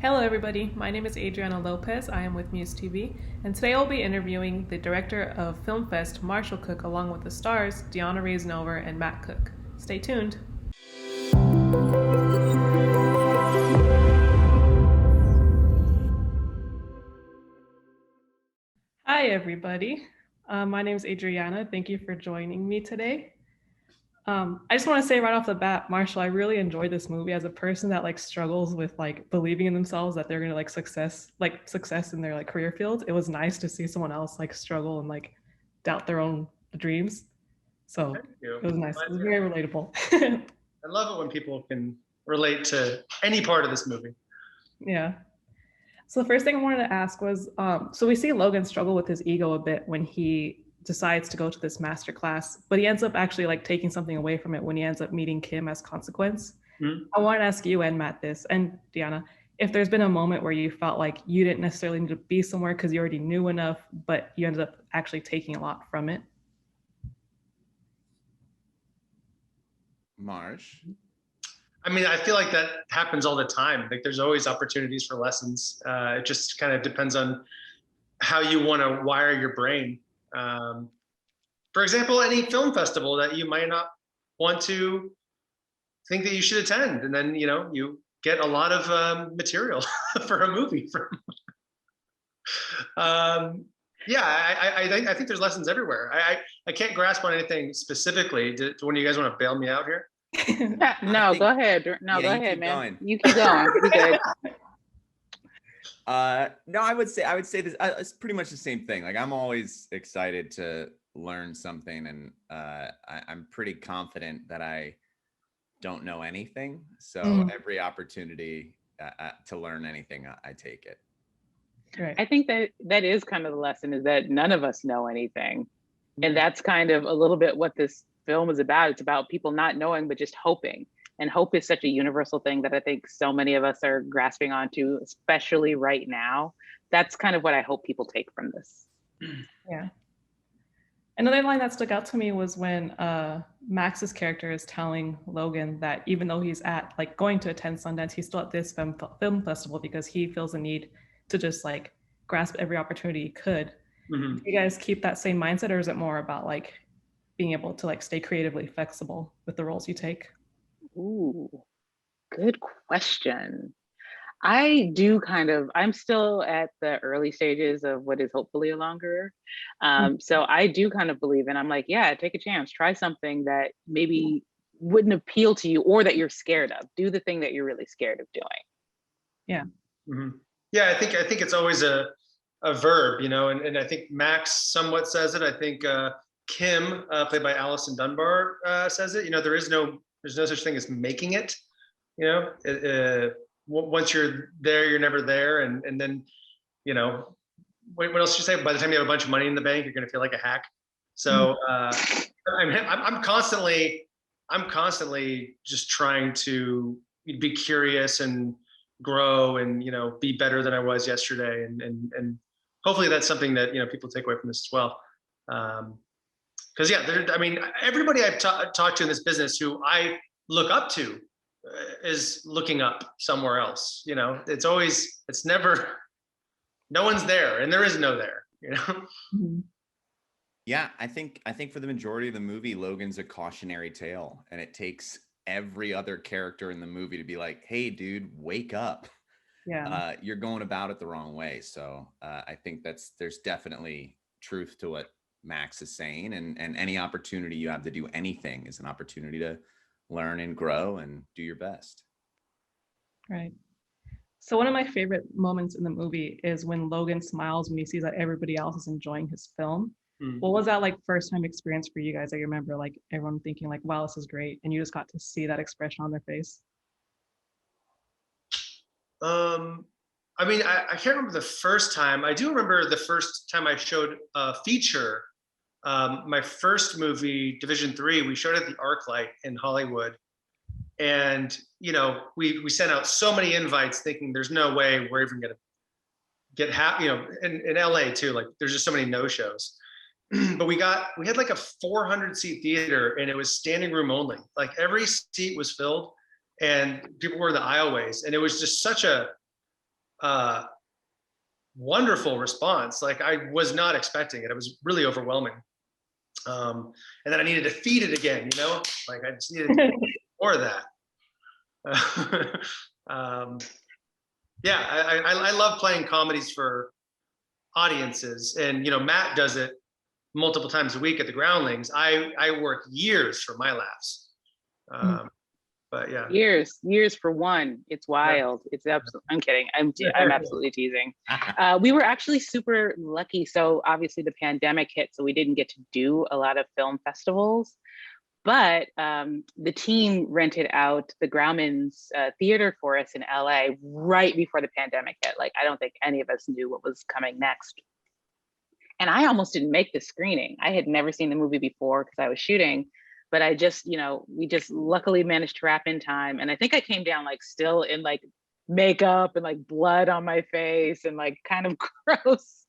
Hello, everybody. My name is Adriana Lopez. I am with MUSE TV, and today I'll be interviewing the director of Film Fest, Marshall Cook, along with the stars, Adriana Reasonover and Matt Cook. Stay tuned. Hi, everybody. My name is Adriana. Thank you for joining me today. I just want to say right off the bat, Marshall, I really enjoyed this movie as a person that struggles with believing in themselves that they're gonna success in their career field. It was nice to see someone else struggle and doubt their own dreams. So it was nice. It was very relatable. I love it when people can relate to any part of this movie. Yeah. So the first thing I wanted to ask was, so we see Logan struggle with his ego a bit when he decides to go to this master class, but he ends up actually taking something away from it when he ends up meeting Kim as consequence. Mm-hmm. I want to ask you and Matt this, and Deanna, if there's been a moment where you felt like you didn't necessarily need to be somewhere because you already knew enough, but you ended up actually taking a lot from it. Marsh? I mean, I feel like that happens all the time. There's always opportunities for lessons. It just kind of depends on how you want to wire your brain. For example, any film festival that you might not want to think that you should attend, and then you get a lot of material for a movie from. Yeah, I think there's lessons everywhere. I can't grasp on anything specifically. Do one of you guys want to bail me out here? No, go ahead. No, go ahead, man. Going. You keep going. You good. No, I would say this. It's pretty much the same thing. I'm always excited to learn something, and I'm pretty confident that I don't know anything. So every opportunity to learn anything, I take it. Right. I think that is kind of the lesson, is that none of us know anything, and that's kind of a little bit what this film is about. It's about people not knowing, but just hoping. And hope is such a universal thing that I think so many of us are grasping onto, especially right now. That's kind of what I hope people take from this. Yeah. Another line that stuck out to me was when Max's character is telling Logan that even though he's at going to attend Sundance, he's still at this film festival because he feels the need to just grasp every opportunity he could. Mm-hmm. Do you guys keep that same mindset, or is it more about being able to stay creatively flexible with the roles you take? Ooh, good question. I'm still at the early stages of what is hopefully a longer. So I do kind of believe, and I'm yeah, take a chance, try something that maybe wouldn't appeal to you or that you're scared of. Do the thing that you're really scared of doing. Yeah. Mm-hmm. Yeah, I think it's always a verb, and I think Max somewhat says it. I think Kim, played by Allison Dunbar, says it. There's no such thing as making it. Once you're there, you're never there. And then, what else did you say? By the time you have a bunch of money in the bank, you're going to feel like a hack. So I'm constantly just trying to be curious and grow and be better than I was yesterday. And hopefully that's something that people take away from this as well. Because everybody I've talked to in this business who I look up to is looking up somewhere else. It's never, no one's there, and there is no there. Yeah, I think for the majority of the movie, Logan's a cautionary tale, and it takes every other character in the movie to be like, "Hey, dude, wake up! Yeah, you're going about it the wrong way." So I think there's definitely truth to what Max is saying, and any opportunity you have to do anything is an opportunity to learn and grow and do your best. Right. So one of my favorite moments in the movie is when Logan smiles when he sees that everybody else is enjoying his film. Mm-hmm. What was that first time experience for you guys? I remember everyone thinking wow, this is great, and you just got to see that expression on their face. I can't remember the first time. I do remember the first time I showed a feature. My first movie, Division 3, we showed at the ArcLight in Hollywood. And, we sent out so many invites thinking there's no way we're even going to get in LA too. There's just so many no-shows. But we had a 400 seat theater, and it was standing room only. Every seat was filled and people were in the aisleways. And it was just such a wonderful response. Like I was not expecting it. It was really overwhelming. And then I needed to feed it again, you know, like I just needed more of that. Yeah, I love playing comedies for audiences, and you know, Matt does it multiple times a week at the Groundlings. I work years for my laughs. But yeah, years for one. It's wild. It's absolutely, I'm kidding. I'm absolutely teasing. We were actually super lucky. So obviously the pandemic hit, so we didn't get to do a lot of film festivals, but the team rented out the Grauman's theater for us in LA right before the pandemic hit. Like, I don't think any of us knew what was coming next. And I almost didn't make the screening. I had never seen the movie before because I was shooting, but I just, you know, we just luckily managed to wrap in time. And I think I came down like still in like makeup and like blood on my face and like kind of gross,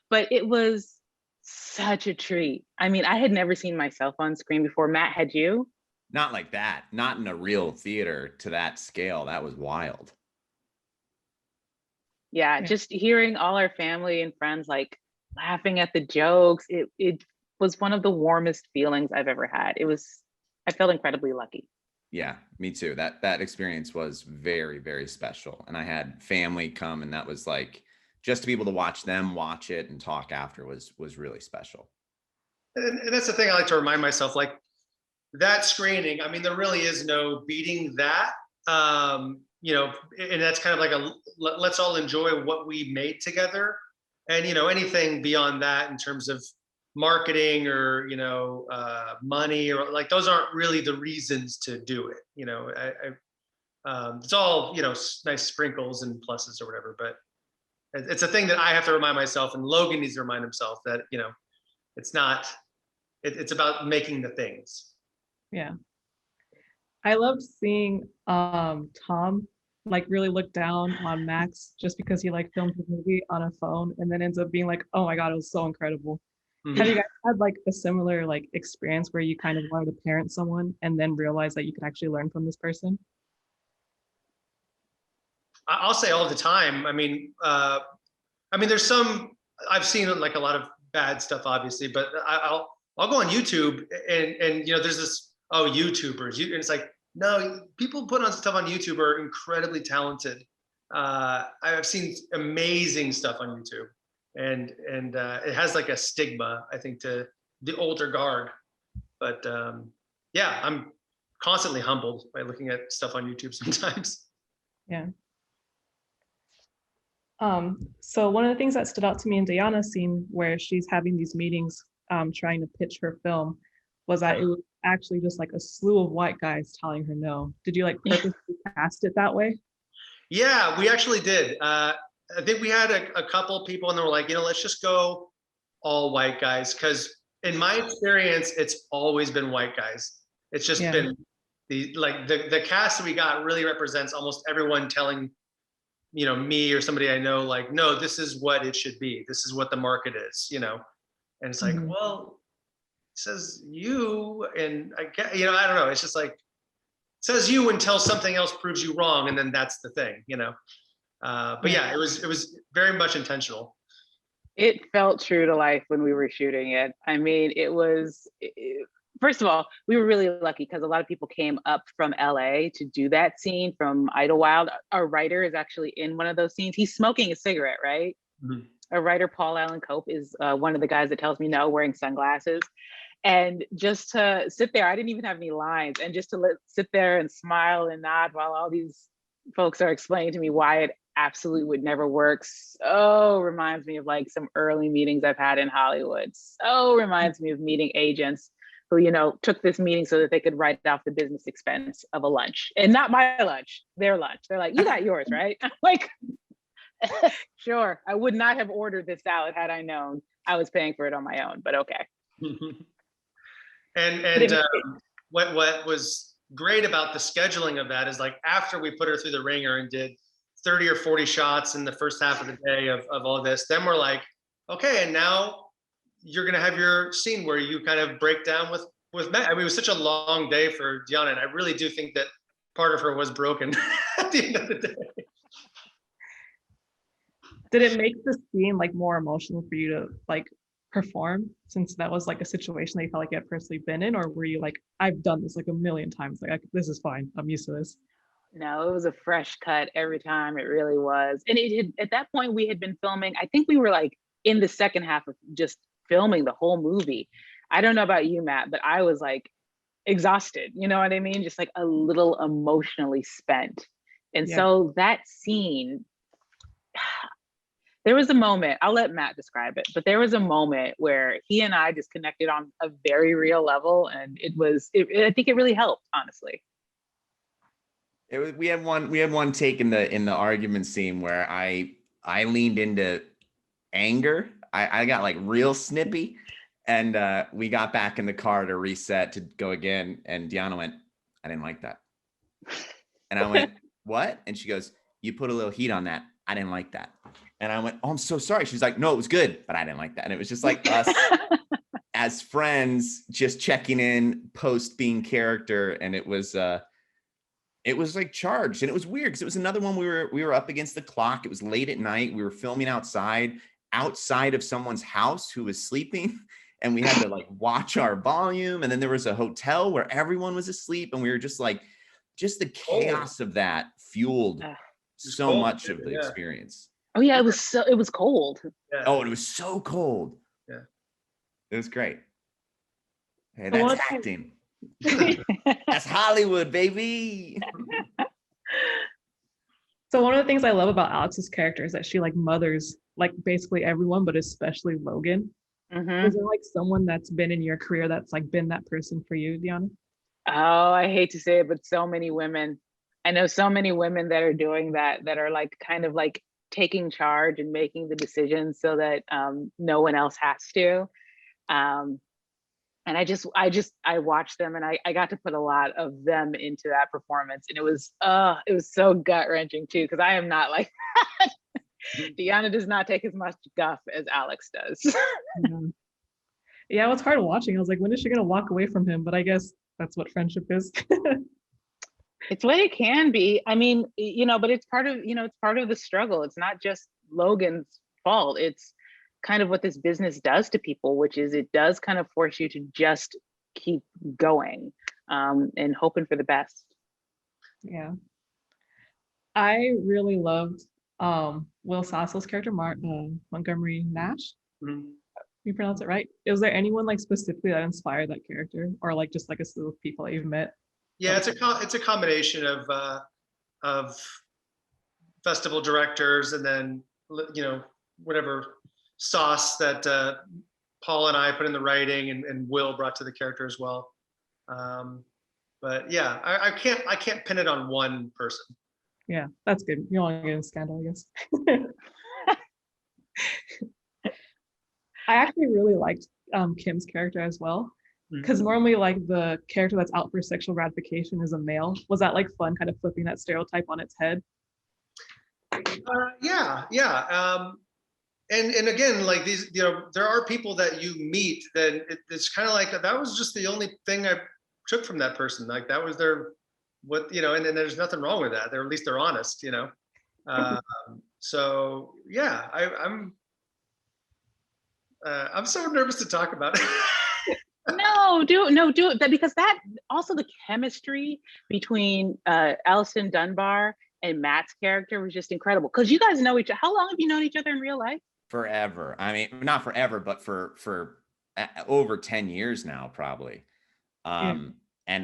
but it was such a treat. I mean, I had never seen myself on screen before. Matt, had you? Not like that, not in a real theater to that scale. That was wild. Yeah, just hearing all our family and friends like laughing at the jokes, it was one of the warmest feelings I've ever had. I felt incredibly lucky. Yeah, me too. That experience was very, very special. And I had family come, and that was like, just to be able to watch them watch it and talk after was really special. And that's the thing I like to remind myself, like that screening, I mean, there really is no beating that. You know, and that's kind of like let's all enjoy what we made together. And, you know, anything beyond that in terms of marketing or, you know, money or like, those aren't really the reasons to do it. You know, it's all, you know, nice sprinkles and pluses or whatever, but it's a thing that I have to remind myself, and Logan needs to remind himself that, you know, it's not, it's about making the things. Yeah. I loved seeing Tom like really look down on Max just because he like filmed his movie on a phone and then ends up being like, oh my God, it was so incredible. Mm-hmm. Have you guys had like a similar like experience where you kind of wanted to parent someone and then realize that you could actually learn from this person? I'll say all the time. I mean, there's some, I've seen like a lot of bad stuff, obviously, but I'll go on YouTube and you know, there's this, oh, YouTubers, and it's like, no, people put on stuff on YouTube are incredibly talented. I've seen amazing stuff on YouTube, and it has like a stigma, I think, to the older guard. But yeah, I'm constantly humbled by looking at stuff on YouTube sometimes. Yeah. So one of the things that stood out to me in Diana's scene where she's having these meetings trying to pitch her film was that it was actually just like a slew of white guys telling her no. Did you like purposely cast it that way? Yeah, we actually did. I think we had a couple people and they were like, you know, let's just go all white guys. Because in my experience, it's always been white guys. It's just been the cast that we got really represents almost everyone telling, you know, me or somebody I know, like, no, this is what it should be. This is what the market is, you know? And it's like, well, it says you, and I get, you know, I don't know. It's just like, it says you until something else proves you wrong. And then that's the thing, you know? But yeah, it was very much intentional. It felt true to life when we were shooting it. I mean, first of all, we were really lucky because a lot of people came up from LA to do that scene from Idlewild. Our writer is actually in one of those scenes. He's smoking a cigarette, right? Mm-hmm. Our writer, Paul Allen Cope, is one of the guys that tells me no, wearing sunglasses. And just to sit there, I didn't even have any lines, and just to sit there and smile and nod while all these folks are explaining to me why it absolutely would never work. So reminds me of like some early meetings I've had in Hollywood. So reminds me of meeting agents who, you know, took this meeting so that they could write off the business expense of a lunch, and not my lunch, their lunch. They're like, you got yours, right? I'm like, sure. I would not have ordered this salad had I known I was paying for it on my own, but okay. And what was great about the scheduling of that is like after we put her through the ringer and did 30 or 40 shots in the first half of the day of all this, then we're like, okay, and now you're gonna have your scene where you kind of break down with Matt. I mean, it was such a long day for Diana, and I really do think that part of her was broken at the end of the day. Did it make the scene like more emotional for you to like perform, since that was like a situation that you felt like you had personally been in, or were you like, I've done this like a million times, like this is fine, I'm used to this? No, it was a fresh cut every time. It really was. And it had, at that point we had been filming. I think we were like in the second half of just filming the whole movie. I don't know about you, Matt, but I was like exhausted. You know what I mean? Just like a little emotionally spent. And so that scene, there was a moment, I'll let Matt describe it, but there was a moment where he and I just connected on a very real level. And I think it really helped, honestly. We had one take in the argument scene where I leaned into anger. I got like real snippy, and we got back in the car to reset to go again. And Deanna went, I didn't like that. And I went, what? And she goes, you put a little heat on that. I didn't like that. And I went, oh, I'm so sorry. She's like, no, it was good, but I didn't like that. And it was just like us as friends, just checking in post being character. And it was like charged, and it was weird because it was another one we were up against the clock. It was late at night. We were filming outside of someone's house who was sleeping, and we had to like watch our volume. And then there was a hotel where everyone was asleep, and we were just like, just the chaos of that fueled so much of the experience. Oh yeah, it was cold. Yeah. Oh, and it was so cold. Yeah, it was great. Hey, that's acting. That's Hollywood, baby. So one of the things I love about Alex's character is that she like mothers like basically everyone, but especially Logan. Is there like someone that's been in your career that's like been that person for you, Deanna? Oh, I hate to say it, but so many women. I know so many women that are doing that are like kind of like taking charge and making the decisions so that no one else has to. And I watched them, and I got to put a lot of them into that performance, and it was so gut wrenching too, because I am not like that. Deanna does not take as much guff as Alex does. Yeah, it was hard watching. I was like, when is she gonna walk away from him? But I guess that's what friendship is. It's what it can be. I mean, but it's part of the struggle. It's not just Logan's fault. It's kind of what this business does to people, which is it does kind of force you to just keep going and hoping for the best. Yeah. I really loved Will Sasso's character, Montgomery Nash. You pronounce it right? Is there anyone like specifically that inspired that character, or like just like a slew of people that you've met? Yeah, it's a combination of festival directors, and then whatever sauce that Paul and I put in the writing, and Will brought to the character as well. But yeah, I can't pin it on one person. Yeah, that's good. You don't want to get in scandal, I guess. I actually really liked Kim's character as well, because normally like the character that's out for sexual gratification is a male. Was that like fun, kind of flipping that stereotype on its head? Yeah. And again, like these, there are people that you meet that it's kind of like that was just the only thing I took from that person. Like that was their and there's nothing wrong with that. At least they're honest, So yeah, I'm so nervous to talk about it. No, do it. Because that also the chemistry between Alison Dunbar and Matt's character was just incredible. Because you guys know each other. How long have you known each other in real life? Forever. I mean, not forever, but for over 10 years now, probably. And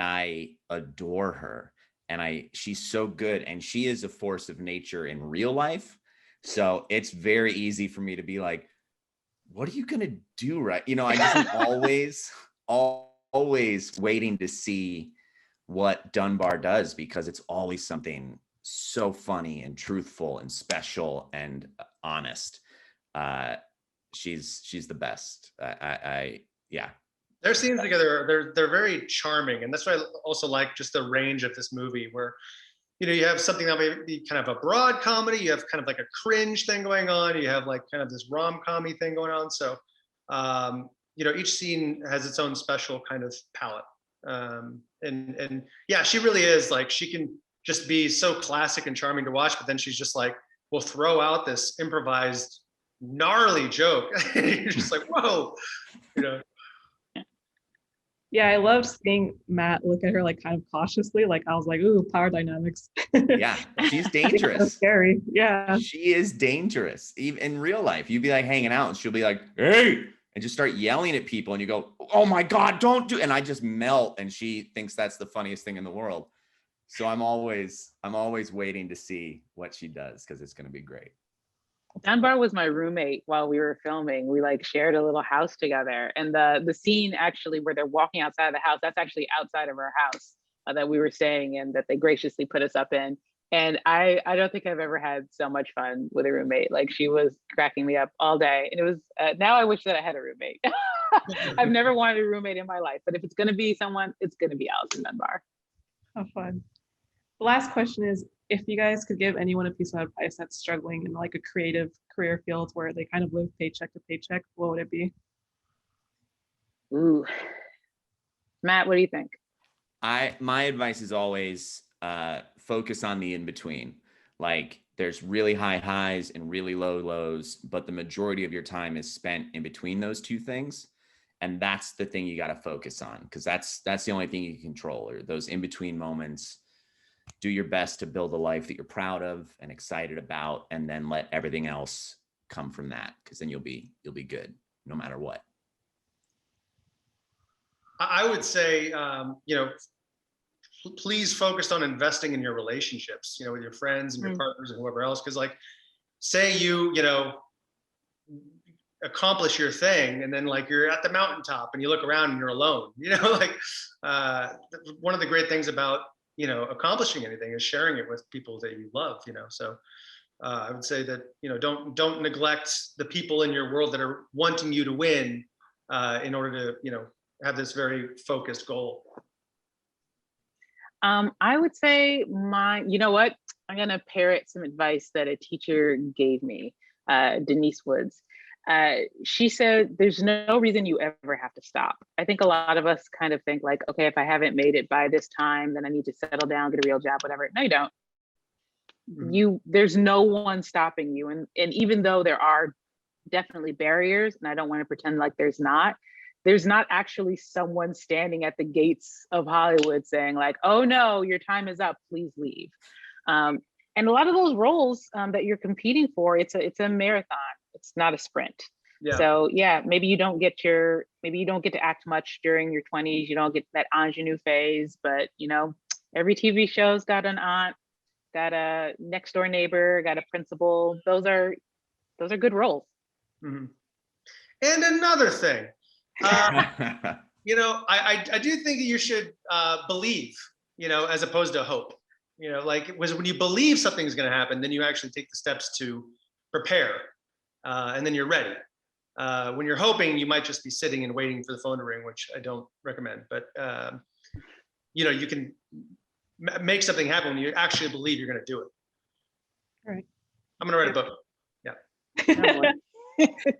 I adore her, and she's so good, and she is a force of nature in real life. So it's very easy for me to be like, what are you going to do? Right. I just am always waiting to see what Dunbar does, because it's always something so funny and truthful and special and honest. She's the best. Yeah. Their scenes together, they're very charming, and that's why I also like just the range of this movie, where you have something that may be kind of a broad comedy, you have kind of like a cringe thing going on, you have like kind of this rom-commy thing going on. So each scene has its own special kind of palette. And yeah, she really is like, she can just be so classic and charming to watch, but then she's just like will throw out this improvised gnarly joke. You're just like, whoa, you know. Yeah, I loved seeing Matt look at her like kind of cautiously. Like I was like, ooh, power dynamics. Yeah, she's dangerous. That's scary. Yeah. She is dangerous. Even in real life, you'd be like hanging out and she'll be like, hey, and just start yelling at people and you go, oh my God, don't do, and I just melt and she thinks that's the funniest thing in the world. So I'm always waiting to see what she does because it's going to be great. Dunbar was my roommate while we were filming. We like shared a little house together, and the scene actually where they're walking outside of the house, that's actually outside of our house that we were staying in, that they graciously put us up in. And I don't think I've ever had so much fun with a roommate. Like she was cracking me up all day, and it was now I wish that I had a roommate. I've never wanted a roommate in my life, but if it's going to be someone, it's going to be Allison Dunbar. How fun. The last question is, if you guys could give anyone a piece of advice that's struggling in like a creative career field where they kind of live paycheck to paycheck, what would it be? Ooh, Matt, what do you think? My advice is always focus on the in-between. Like there's really high highs and really low lows, but the majority of your time is spent in between those two things. And that's the thing you got to focus on, because that's the only thing you can control, or those in-between moments. Do your best to build a life that you're proud of and excited about, and then let everything else come from that, because then you'll be good no matter what. I would say, you know, please focus on investing in your relationships, you know, with your friends and your partners and whoever else. Because like, say you know, accomplish your thing, and then like you're at the mountaintop and you look around and you're alone, you know, like one of the great things about, you know, accomplishing anything is sharing it with people that you love, you know. So I would say that, you know, don't neglect the people in your world that are wanting you to win in order to, you know, have this very focused goal. I would say you know what? I'm gonna parrot some advice that a teacher gave me, Denise Woods. She said, there's no reason you ever have to stop. I think a lot of us kind of think like, okay, if I haven't made it by this time, then I need to settle down, get a real job, whatever. No, you don't. There's no one stopping you. And even though there are definitely barriers, and I don't want to pretend like there's not actually someone standing at the gates of Hollywood saying like, oh no, your time is up, please leave. And a lot of those roles that you're competing for, it's a marathon. It's not a sprint. Yeah. So yeah, maybe you don't get to act much during your 20s. You don't get that ingenue phase, but you know, every TV show's got an aunt, got a next door neighbor, got a principal. Those are good roles. Mm-hmm. And another thing, you know, I do think that you should believe, you know, as opposed to hope. You know, like when you believe something's going to happen, then you actually take the steps to prepare. And then you're ready. When you're hoping, you might just be sitting and waiting for the phone to ring, which I don't recommend. But you know, you can make something happen when you actually believe you're going to do it. All right. I'm going to write a book. Yeah.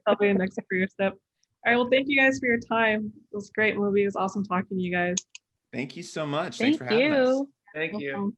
That'll be the next career step. All right. Well, thank you guys for your time. It was a great movie. It was awesome talking to you guys. Thank you so much. Thanks for having us. Thank you.